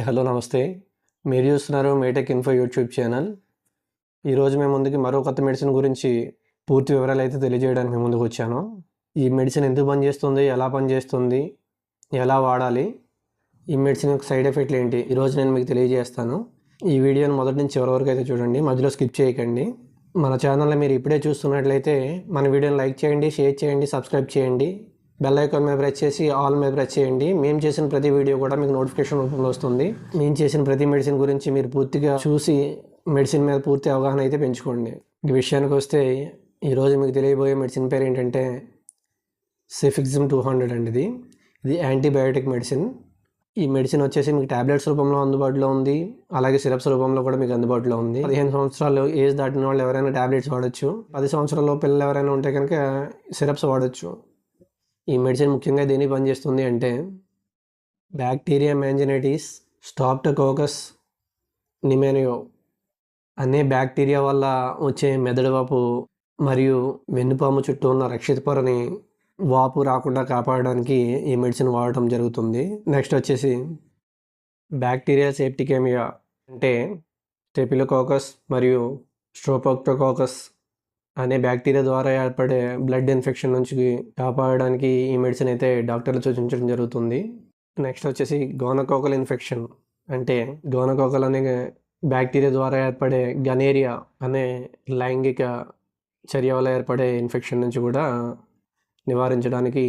Hello నమస్తే. మీరు చూస్తున్నారు మేటెక్ ఇన్ఫో యూట్యూబ్ ఛానల్. ఈరోజు మేము ముందుకి మరో కొత్త మెడిసిన్ గురించి పూర్తి వివరాలు అయితే తెలియజేయడానికి మేము ముందుకు వచ్చాను. ఈ మెడిసిన్ ఎందుకు పనిచేస్తుంది, ఎలా పనిచేస్తుంది, ఎలా వాడాలి, ఈ మెడిసిన్ యొక్క సైడ్ ఎఫెక్ట్లు ఏంటి, ఈరోజు నేను మీకు తెలియజేస్తాను. ఈ వీడియోని మొదటి నుంచి చివరి వరకు అయితే చూడండి, మధ్యలో స్కిప్ చేయకండి. మన ఛానల్ని మీరు ఇప్పుడే చూస్తున్నట్లయితే మన వీడియోని లైక్ చేయండి, షేర్ చేయండి, సబ్స్క్రైబ్ చేయండి. బెల్ ఐకాన్ మీద ప్రెస్ చేసి ఆల్ మీద ప్రెస్ చేయండి. మేము చేసిన ప్రతి వీడియో కూడా మీకు నోటిఫికేషన్ రూపంలో వస్తుంది. మేము చేసిన ప్రతి మెడిసిన్ గురించి మీరు పూర్తిగా చూసి మెడిసిన్ మీద పూర్తి అవగాహన అయితే పెంచుకోండి. ఈ విషయానికి వస్తే ఈరోజు మీకు తెలియబోయే మెడిసిన్ పేరు ఏంటంటే సెఫిక్సిమ్ 200 అండి. ఇది యాంటీబయాటిక్ మెడిసిన్. ఈ మెడిసిన్ వచ్చేసి మీకు ట్యాబ్లెట్స్ రూపంలో అందుబాటులో ఉంది, అలాగే సిరప్స్ రూపంలో కూడా మీకు అందుబాటులో ఉంది. 15 సంవత్సరాలు ఏజ్ దాటిన వాళ్ళు ఎవరైనా ట్యాబ్లెట్స్ వాడచ్చు. 10 సంవత్సరాల పిల్లలు ఎవరైనా ఉంటే కనుక సిరప్స్ వాడచ్చు. ఈ మెడిసిన్ ముఖ్యంగా దేనికి పనిచేస్తుంది అంటే బ్యాక్టీరియా మ్యాంజినైటిస్, స్ట్రెప్టోకోకస్ నిమోనియా అనే బ్యాక్టీరియా వల్ల వచ్చే మెదడు వాపు మరియు వెన్నుపాము చుట్టూ ఉన్న రక్షిత పొరని వాపు రాకుండా కాపాడడానికి ఈ మెడిసిన్ వాడటం జరుగుతుంది. నెక్స్ట్ వచ్చేసి బ్యాక్టీరియా సెప్టికేమియా అంటే స్టెఫిలోకోకస్ మరియు స్ట్రెప్టోకోకస్ అనే బ్యాక్టీరియా ద్వారా ఏర్పడే బ్లడ్ ఇన్ఫెక్షన్ నుంచి కాపాడడానికి ఈ మెడిసిన్ అయితే డాక్టర్లు సూచించడం జరుగుతుంది. నెక్స్ట్ వచ్చేసి గోనోకోకల్ ఇన్ఫెక్షన్ అంటే గోనోకోకల్ అనే బ్యాక్టీరియా ద్వారా ఏర్పడే గనేరియా అనే లైంగిక చర్య వల్ల ఏర్పడే ఇన్ఫెక్షన్ నుంచి కూడా నివారించడానికి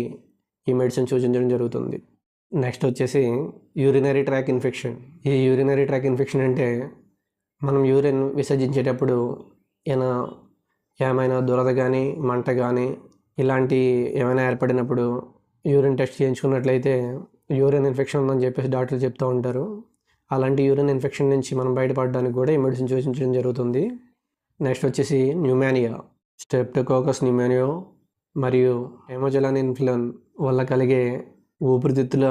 ఈ మెడిసిన్ సూచించడం జరుగుతుంది. నెక్స్ట్ వచ్చేసి యూరినరీ ట్రాక్ ఇన్ఫెక్షన్. ఈ యూరినరీ ట్రాక్ ఇన్ఫెక్షన్ అంటే మనం యూరిన్ విసర్జించేటప్పుడు ఏమైనా దురద కానీ మంట కానీ ఇలాంటి ఏమైనా ఏర్పడినప్పుడు యూరిన్ టెస్ట్ చేయించుకున్నట్లయితే యూరిన్ ఇన్ఫెక్షన్ ఉందని చెప్పేసి డాక్టర్లు చెప్తూ ఉంటారు. అలాంటి యూరిన్ ఇన్ఫెక్షన్ నుంచి మనం బయటపడడానికి కూడా ఈ మెడిసిన్ సూచించడం జరుగుతుంది. నెక్స్ట్ వచ్చేసి న్యూమోనియా, స్ట్రెప్టోకోకస్ న్యూమోనియా మరియు హెమోజెలన్ ఇన్ఫ్లుయన్ వల్ల కలిగే ఊపిరితిత్తుల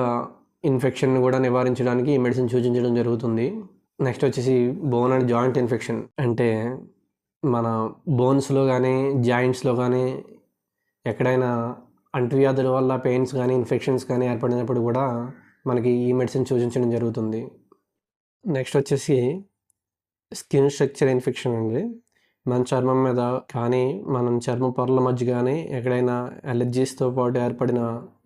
ఇన్ఫెక్షన్ కూడా నివారించడానికి ఈ మెడిసిన్ సూచించడం జరుగుతుంది. నెక్స్ట్ వచ్చేసి బోన్ అండ్ జాయింట్ ఇన్ఫెక్షన్ అంటే మన బోన్స్లో కానీ జాయింట్స్లో కానీ ఎక్కడైనా అంటువ్యాధుల వల్ల పెయిన్స్ కానీ ఇన్ఫెక్షన్స్ కానీ ఏర్పడినప్పుడు కూడా మనకి ఈ మెడిసిన్ సూచించడం జరుగుతుంది. నెక్స్ట్ వచ్చేసి స్కిన్ స్ట్రక్చర్ ఇన్ఫెక్షన్ అండి. మన చర్మం మీద కానీ మనం చర్మ పొరల మధ్య కానీ ఎక్కడైనా అలర్జీస్తో పాటు ఏర్పడిన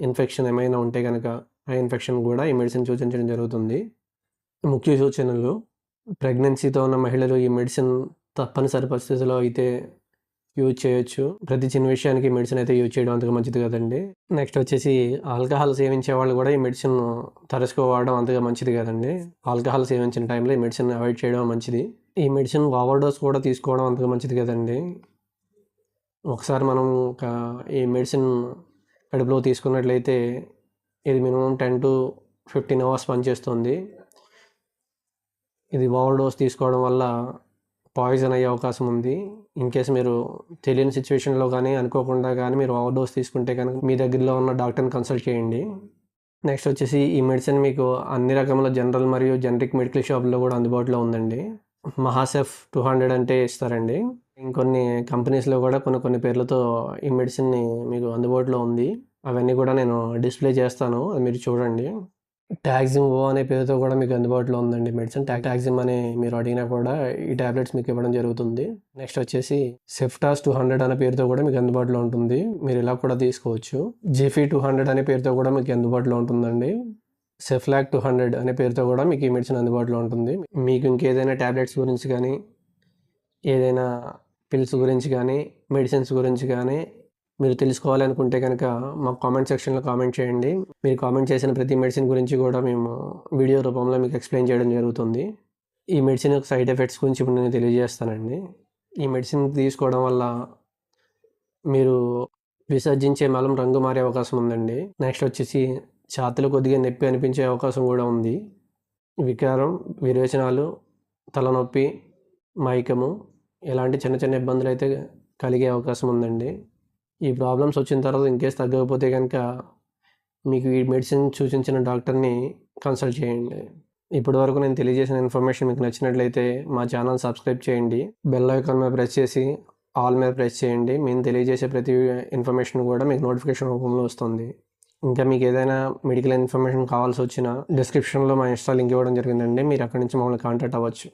ఇన్ఫెక్షన్ ఏమైనా ఉంటే కనుక ఆ ఇన్ఫెక్షన్ కూడా ఈ మెడిసిన్ సూచించడం జరుగుతుంది. ముఖ్య సూచనలు: ప్రెగ్నెన్సీతో ఉన్న మహిళలు ఈ మెడిసిన్ తప్పనిసరి పరిస్థితుల్లో అయితే యూజ్ చేయొచ్చు. ప్రతి చిన్న విషయానికి మెడిసిన్ అయితే యూజ్ చేయడం అంతగా మంచిది కదండి. నెక్స్ట్ వచ్చేసి ఆల్కహాల్ సేవించే వాళ్ళు కూడా ఈ మెడిసిన్ తరచుగా వాడడం అంతగా మంచిది కదండి. ఆల్కహాల్ సేవించిన టైంలో ఈ మెడిసిన్ అవాయిడ్ చేయడం మంచిది. ఈ మెడిసిన్ ఓవర్ డోస్ కూడా తీసుకోవడం అంతగా మంచిది కదండి. ఒకసారి మనం ఈ మెడిసిన్ కడుపులో తీసుకున్నట్లయితే ఇది మినిమం 10 to 15 hours పనిచేస్తుంది. ఇది ఓవర్ డోస్ తీసుకోవడం వల్ల పాయిజన్ అయ్యే అవకాశం ఉంది. ఇన్ కేస్ మీరు తెలియని సిచ్యువేషన్లో కానీ అనుకోకుండా కానీ మీరు ఓవర్ డోస్ తీసుకుంటే కనుక మీ దగ్గరలో ఉన్న డాక్టర్ని కన్సల్ట్ చేయండి. నెక్స్ట్ వచ్చేసి ఈ మెడిసిన్ మీకు అన్ని రకముల జనరల్ మరియు జనరిక్ మెడికల్ షాపుల్లో కూడా అందుబాటులో ఉందండి. మహాసెఫ్ 200 అంటే ఇస్తారండి. ఇంకొన్ని కంపెనీస్లో కూడా కొన్ని పేర్లతో ఈ మెడిసిన్ని మీకు అందుబాటులో ఉంది. అవన్నీ కూడా నేను డిస్ప్లే చేస్తాను, అది మీరు చూడండి. టాక్సిమ్ ఓ అనే పేరుతో కూడా మీకు అందుబాటులో ఉందండి మెడిసిన్. టాక్సిమ్ అని మీరు అడిగినా కూడా ఈ టాబ్లెట్స్ మీకు ఇవ్వడం జరుగుతుంది. నెక్స్ట్ వచ్చేసి సెఫ్టాస్ 200 అనే పేరుతో కూడా మీకు అందుబాటులో ఉంటుంది. మీరు ఇలా కూడా తీసుకోవచ్చు. జిఫీ 200 అనే పేరుతో కూడా మీకు అందుబాటులో ఉంటుందండి. సెఫ్లాక్ 200 అనే పేరుతో కూడా మీకు ఈ మెడిసిన్ అందుబాటులో ఉంటుంది. మీకు ఇంకేదైనా టాబ్లెట్స్ గురించి కానీ ఏదైనా పిల్స్ గురించి కానీ మెడిసిన్స్ గురించి కానీ మీరు తెలుసుకోవాలనుకుంటే కనుక మాకు కామెంట్ సెక్షన్లో కామెంట్ చేయండి. మీరు కామెంట్ చేసిన ప్రతి మెడిసిన్ గురించి కూడా మేము వీడియో రూపంలో మీకు ఎక్స్ప్లెయిన్ చేయడం జరుగుతుంది. ఈ మెడిసిన్ యొక్క సైడ్ ఎఫెక్ట్స్ గురించి ఇప్పుడు నేను తెలియజేస్తానండి. ఈ మెడిసిన్ తీసుకోవడం వల్ల మీరు విసర్జించే మలం రంగు మారే అవకాశం ఉందండి. నెక్స్ట్ వచ్చేసి ఛాతీలో కొద్దిగా నొప్పి అనిపించే అవకాశం కూడా ఉంది. వికారం, విరేచనాలు, తలనొప్పి, మైకము ఇలాంటి చిన్న ఇబ్బందులు అయితే కలిగే అవకాశం ఉందండి. ఈ ప్రాబ్లమ్స్ వచ్చిన తర్వాత ఇన్కేస్ తగ్గకపోతే కనుక మీకు ఈ మెడిసిన్ సూచించిన డాక్టర్ని కన్సల్ట్ చేయండి. ఇప్పటి వరకు నేను తెలియజేసిన ఇన్ఫర్మేషన్ మీకు నచ్చినట్లయితే మా ఛానల్ సబ్స్క్రైబ్ చేయండి. బెల్ ఐకాన్ మీద ప్రెస్ చేసి ఆల్ మీద ప్రెస్ చేయండి. మేము తెలియజేసే ప్రతి ఇన్ఫర్మేషన్ కూడా మీకు నోటిఫికేషన్ రూపంలో వస్తుంది. ఇంకా మీకు ఏదైనా మెడికల్ ఇన్ఫర్మేషన్ కావాల్సి వచ్చినా డిస్క్రిప్షన్లో మా ఇన్స్టా లింక్ ఇవ్వడం జరిగిందండి. మీరు అక్కడి నుంచి మమ్మల్ని కాంటాక్ట్ అవ్వచ్చు.